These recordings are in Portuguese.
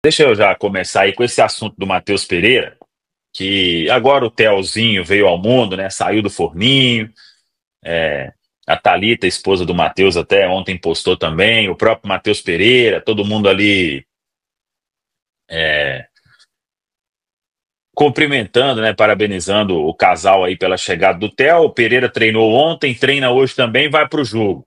Deixa eu já começar aí com esse assunto do Matheus Pereira, que agora o Telzinho veio ao mundo, né? Saiu do forninho. é, a Thalita, esposa do Matheus, até ontem postou também. O próprio Matheus Pereira, todo mundo ali é, cumprimentando, né? Parabenizando o casal aí pela chegada do Tel. O Pereira treinou ontem, treina hoje também, vai para o jogo.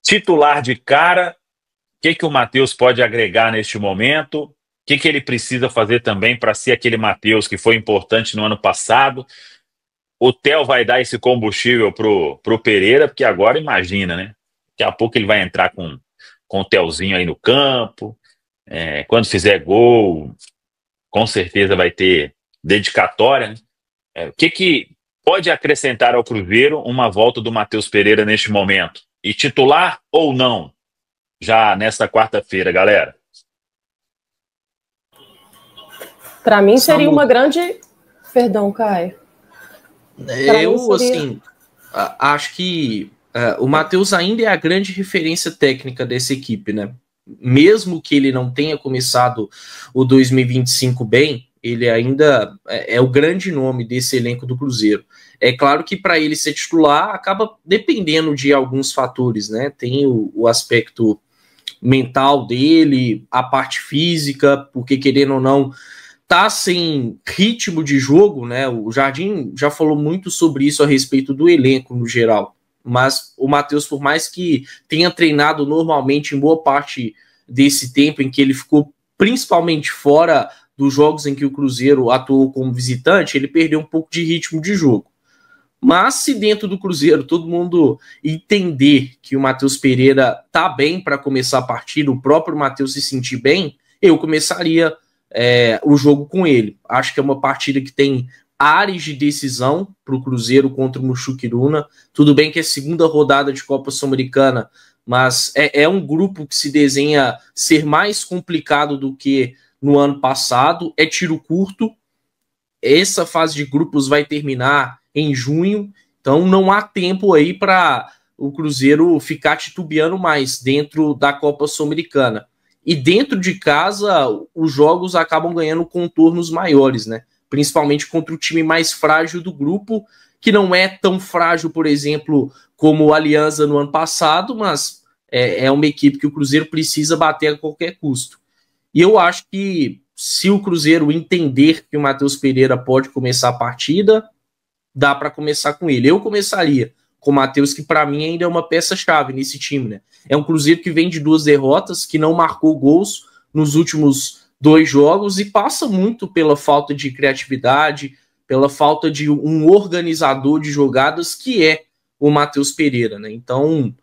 Titular de cara, o que que o Matheus pode agregar neste momento? O que que ele precisa fazer também para ser aquele Matheus que foi importante no ano passado? O Theo vai dar esse combustível pro Pereira, porque agora imagina, né? Daqui a pouco ele vai entrar com o Telzinho aí no campo. Quando fizer gol, com certeza vai ter dedicatória, né? O que que pode acrescentar ao Cruzeiro uma volta do Matheus Pereira neste momento? E titular ou não? Já nesta quarta-feira, galera. Para mim seria uma grande... Perdão, Caio. Assim, acho que o Matheus ainda é a grande referência técnica dessa equipe, né? Mesmo que ele não tenha começado o 2025 bem, ele ainda é o grande nome desse elenco do Cruzeiro. É claro que para ele ser titular acaba dependendo de alguns fatores, né? Tem o aspecto mental dele, a parte física, porque querendo ou não, tá sem ritmo de jogo, né? O Jardim já falou muito sobre isso a respeito do elenco no geral, mas o Matheus, por mais que tenha treinado normalmente em boa parte desse tempo em que ele ficou principalmente fora dos jogos em que o Cruzeiro atuou como visitante, ele perdeu um pouco de ritmo de jogo. Mas se dentro do Cruzeiro todo mundo entender que o Matheus Pereira tá bem para começar a partida, o próprio Matheus se sentir bem, eu começaria o jogo com ele. Acho que é uma partida que tem áreas de decisão para o Cruzeiro contra o Muxuquiruna. Tudo bem que é segunda rodada de Copa Sul-Americana, mas é um grupo que se desenha ser mais complicado do que no ano passado. É tiro curto. Essa fase de grupos vai terminar em junho, então não há tempo aí para o Cruzeiro ficar titubeando mais dentro da Copa Sul-Americana. E dentro de casa, os jogos acabam ganhando contornos maiores, né? Principalmente contra o time mais frágil do grupo, que não é tão frágil, por exemplo, como o Alianza no ano passado, mas é uma equipe que o Cruzeiro precisa bater a qualquer custo. E eu acho que se o Cruzeiro entender que o Matheus Pereira pode começar a partida, dá para começar com ele. Eu começaria com o Matheus, que para mim ainda é uma peça-chave nesse time, né? É um Cruzeiro que vem de 2 derrotas, que não marcou gols nos últimos 2 jogos e passa muito pela falta de criatividade, pela falta de um organizador de jogadas que é o Matheus Pereira, né? Então,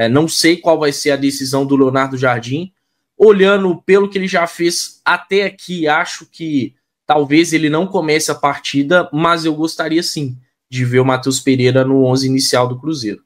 não sei qual vai ser a decisão do Leonardo Jardim. Olhando pelo que ele já fez até aqui, acho que talvez ele não comece a partida, mas eu gostaria sim de ver o Matheus Pereira no 11 inicial do Cruzeiro.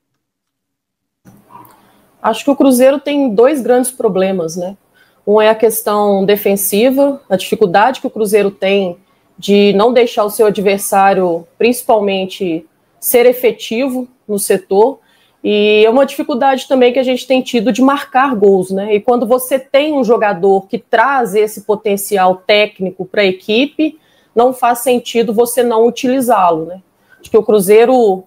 Acho que o Cruzeiro tem 2 grandes problemas, né? Um é a questão defensiva, a dificuldade que o Cruzeiro tem de não deixar o seu adversário, principalmente, ser efetivo no setor. E é uma dificuldade também que a gente tem tido de marcar gols, né? E quando você tem um jogador que traz esse potencial técnico para a equipe, não faz sentido você não utilizá-lo, né? Acho que o Cruzeiro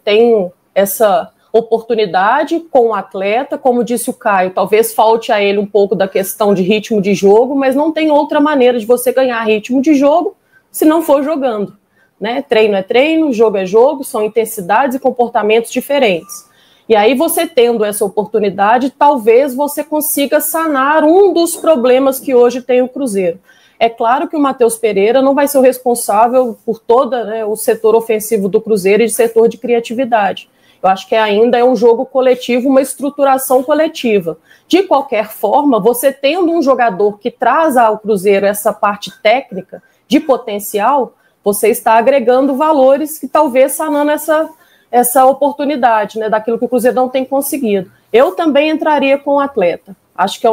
tem essa oportunidade com o atleta, como disse o Caio, talvez falte a ele um pouco da questão de ritmo de jogo, mas não tem outra maneira de você ganhar ritmo de jogo se não for jogando, né? Treino é treino, jogo é jogo, são intensidades e comportamentos diferentes. E aí você tendo essa oportunidade, talvez você consiga sanar um dos problemas que hoje tem o Cruzeiro. É claro que o Matheus Pereira não vai ser o responsável por todo, né, o setor ofensivo do Cruzeiro e de setor de criatividade. Eu acho que ainda é um jogo coletivo, uma estruturação coletiva. De qualquer forma, você tendo um jogador que traz ao Cruzeiro essa parte técnica de potencial, você está agregando valores que talvez sanando essa oportunidade, né, daquilo que o Cruzeiro não tem conseguido. Eu também entraria com o atleta. Acho que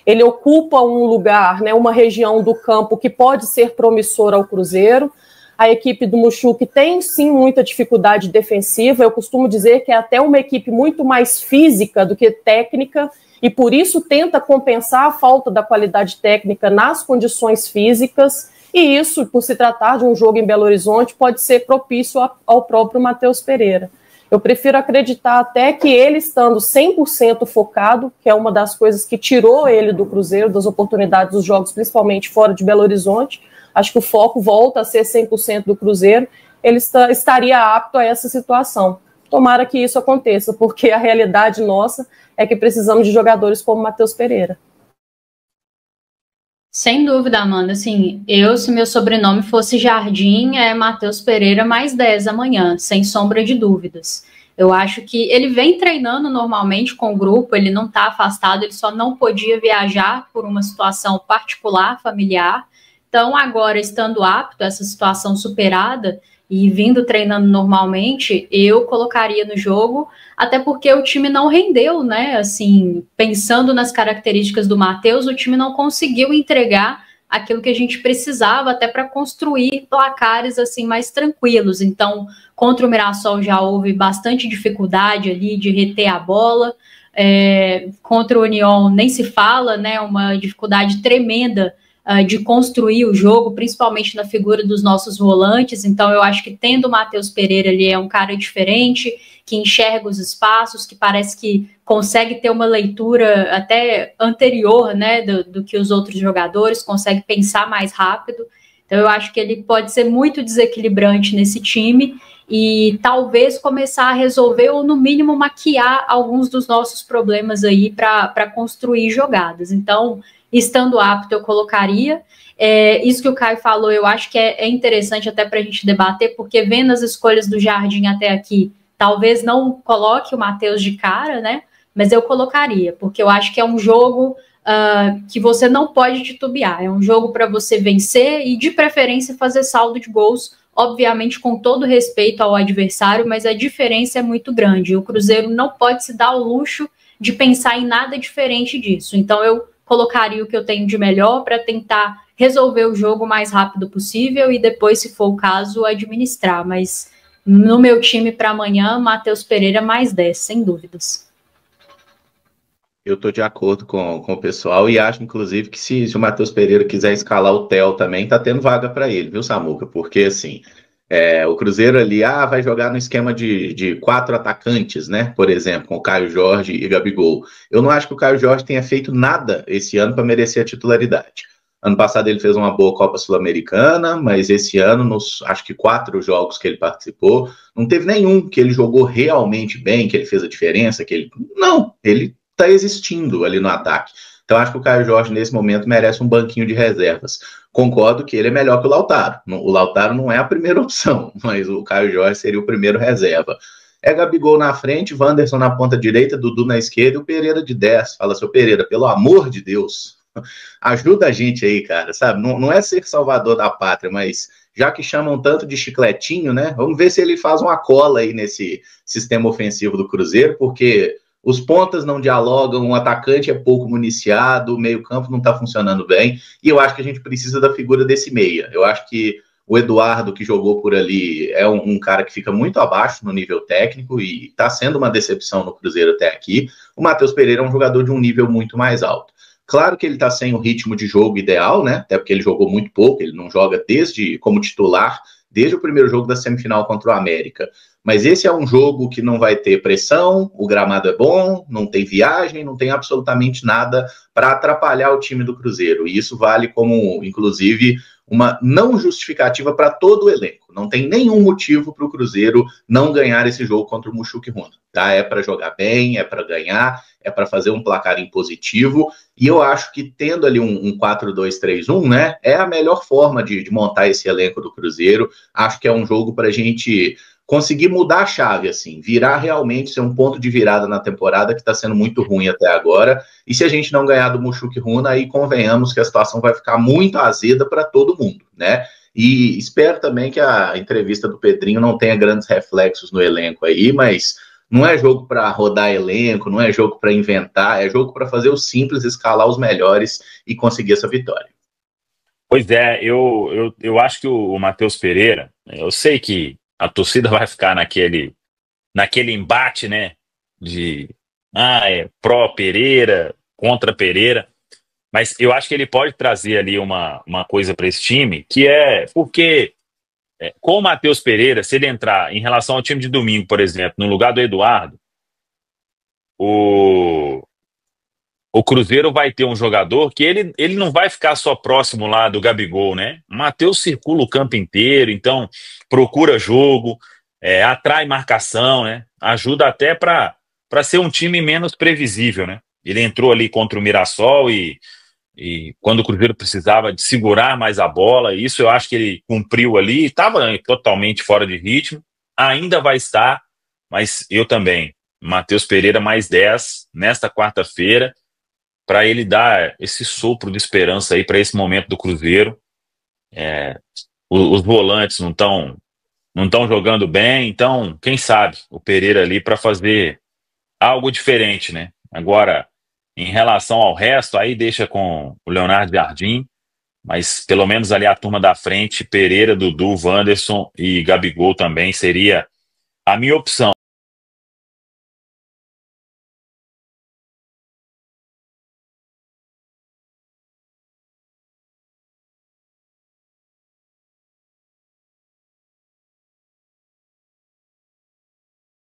ele ocupa um lugar, né, uma região do campo que pode ser promissora ao Cruzeiro. A equipe do Muxuque tem, sim, muita dificuldade defensiva. Eu costumo dizer que é até uma equipe muito mais física do que técnica. e por isso tenta compensar a falta da qualidade técnica nas condições físicas, e isso, por se tratar de um jogo em Belo Horizonte, pode ser propício ao próprio Matheus Pereira. Eu prefiro acreditar até que ele estando 100% focado, que é uma das coisas que tirou ele do Cruzeiro, das oportunidades dos jogos, principalmente fora de Belo Horizonte, acho que o foco volta a ser 100% do Cruzeiro, ele estaria apto a essa situação. Tomara que isso aconteça, porque a realidade nossa é que precisamos de jogadores como Matheus Pereira. Sem dúvida, Amanda. Assim, se meu sobrenome fosse Jardim, é Matheus Pereira mais 10 amanhã, sem sombra de dúvidas. Eu acho que ele vem treinando normalmente com o grupo, ele não está afastado, ele só não podia viajar por uma situação particular, familiar. Então, agora, estando apto, essa situação superada e vindo treinando normalmente, eu colocaria no jogo, até porque o time não rendeu, né? Assim, pensando nas características do Matheus, o time não conseguiu entregar aquilo que a gente precisava até para construir placares assim mais tranquilos. Então, contra o Mirassol já houve bastante dificuldade ali de reter a bola. Contra o União nem se fala, né? Uma dificuldade tremenda de construir o jogo, principalmente na figura dos nossos volantes. Então eu acho que tendo o Matheus Pereira ali é um cara diferente, que enxerga os espaços, que parece que consegue ter uma leitura até anterior, né, do que os outros jogadores, consegue pensar mais rápido. Então eu acho que ele pode ser muito desequilibrante nesse time e talvez começar a resolver ou no mínimo maquiar alguns dos nossos problemas aí para construir jogadas. Então, estando apto, eu colocaria. Isso que o Caio falou, eu acho que é interessante até para a gente debater, porque vendo as escolhas do Jardim até aqui, talvez não coloque o Matheus de cara, né? Mas eu colocaria, porque eu acho que é um jogo que você não pode titubear. É um jogo para você vencer e, de preferência, fazer saldo de gols, obviamente com todo respeito ao adversário, mas a diferença é muito grande. O Cruzeiro não pode se dar o luxo de pensar em nada diferente disso. Então eu colocaria o que eu tenho de melhor para tentar resolver o jogo o mais rápido possível e depois, se for o caso, administrar. Mas no meu time para amanhã, Matheus Pereira mais 10, sem dúvidas. Eu estou de acordo com o pessoal e acho, inclusive, que se o Matheus Pereira quiser escalar o Theo também, tá tendo vaga para ele, viu, Samuca? Porque, assim, o Cruzeiro ali, vai jogar no esquema de 4 atacantes, né? Por exemplo, com o Caio Jorge e Gabigol. Eu não acho que o Caio Jorge tenha feito nada esse ano para merecer a titularidade. Ano passado ele fez uma boa Copa Sul-Americana, mas esse ano, nos acho que 4 jogos que ele participou, não teve nenhum que ele jogou realmente bem, que ele fez a diferença, Não, ele está existindo ali no ataque. Então acho que o Caio Jorge nesse momento merece um banquinho de reservas. Concordo que ele é melhor que o Lautaro. O Lautaro não é a primeira opção, mas o Caio Jorge seria o primeiro reserva. Gabigol na frente, Wanderson na ponta direita, Dudu na esquerda e o Pereira de 10. Fala, seu Pereira, pelo amor de Deus, ajuda a gente aí, cara, sabe? Não é ser salvador da pátria, mas já que chamam tanto de chicletinho, né? Vamos ver se ele faz uma cola aí nesse sistema ofensivo do Cruzeiro, porque os pontas não dialogam, o atacante é pouco municiado, o meio-campo não está funcionando bem, e eu acho que a gente precisa da figura desse meia. Eu acho que o Eduardo, que jogou por ali, é um cara que fica muito abaixo no nível técnico e está sendo uma decepção no Cruzeiro até aqui. O Matheus Pereira é um jogador de um nível muito mais alto. Claro que ele está sem o ritmo de jogo ideal, né? Até porque ele jogou muito pouco, ele não joga como titular desde o primeiro jogo da semifinal contra o América. Mas esse é um jogo que não vai ter pressão, o gramado é bom, não tem viagem, não tem absolutamente nada para atrapalhar o time do Cruzeiro. E isso vale como, inclusive, uma não justificativa para todo o elenco. Não tem nenhum motivo para o Cruzeiro não ganhar esse jogo contra o Mushuc Runa. Tá? É para jogar bem, é para ganhar, é para fazer um placar impositivo. E eu acho que tendo ali um 4-2-3-1, né, é a melhor forma de montar esse elenco do Cruzeiro. Acho que é um jogo para a gente conseguir mudar a chave, assim, virar realmente, ser um ponto de virada na temporada que está sendo muito ruim até agora. E se a gente não ganhar do Mushuc Runa, aí convenhamos que a situação vai ficar muito azeda para todo mundo, né? E espero também que a entrevista do Pedrinho não tenha grandes reflexos no elenco aí, mas não é jogo para rodar elenco, não é jogo para inventar, é jogo para fazer o simples, escalar os melhores e conseguir essa vitória. Pois é, eu acho que o Matheus Pereira, eu sei que a torcida vai ficar naquele embate, né, de é pró Pereira, contra Pereira, mas eu acho que ele pode trazer ali uma coisa para esse time, que é porque com o Matheus Pereira, se ele entrar em relação ao time de domingo, por exemplo, no lugar do Eduardo, o, o Cruzeiro vai ter um jogador que ele não vai ficar só próximo lá do Gabigol, né? O Matheus circula o campo inteiro, então procura jogo, atrai marcação, né? Ajuda até para ser um time menos previsível, né? Ele entrou ali contra o Mirassol e quando o Cruzeiro precisava de segurar mais a bola, isso eu acho que ele cumpriu ali, estava totalmente fora de ritmo, ainda vai estar, mas eu também. Matheus Pereira mais 10 nesta quarta-feira, para ele dar esse sopro de esperança aí para esse momento do Cruzeiro. Os volantes não estão jogando bem, então quem sabe o Pereira ali para fazer algo diferente, né? Agora, em relação ao resto, aí deixa com o Leonardo Jardim, mas pelo menos ali a turma da frente, Pereira, Dudu, Wanderson e Gabigol também seria a minha opção.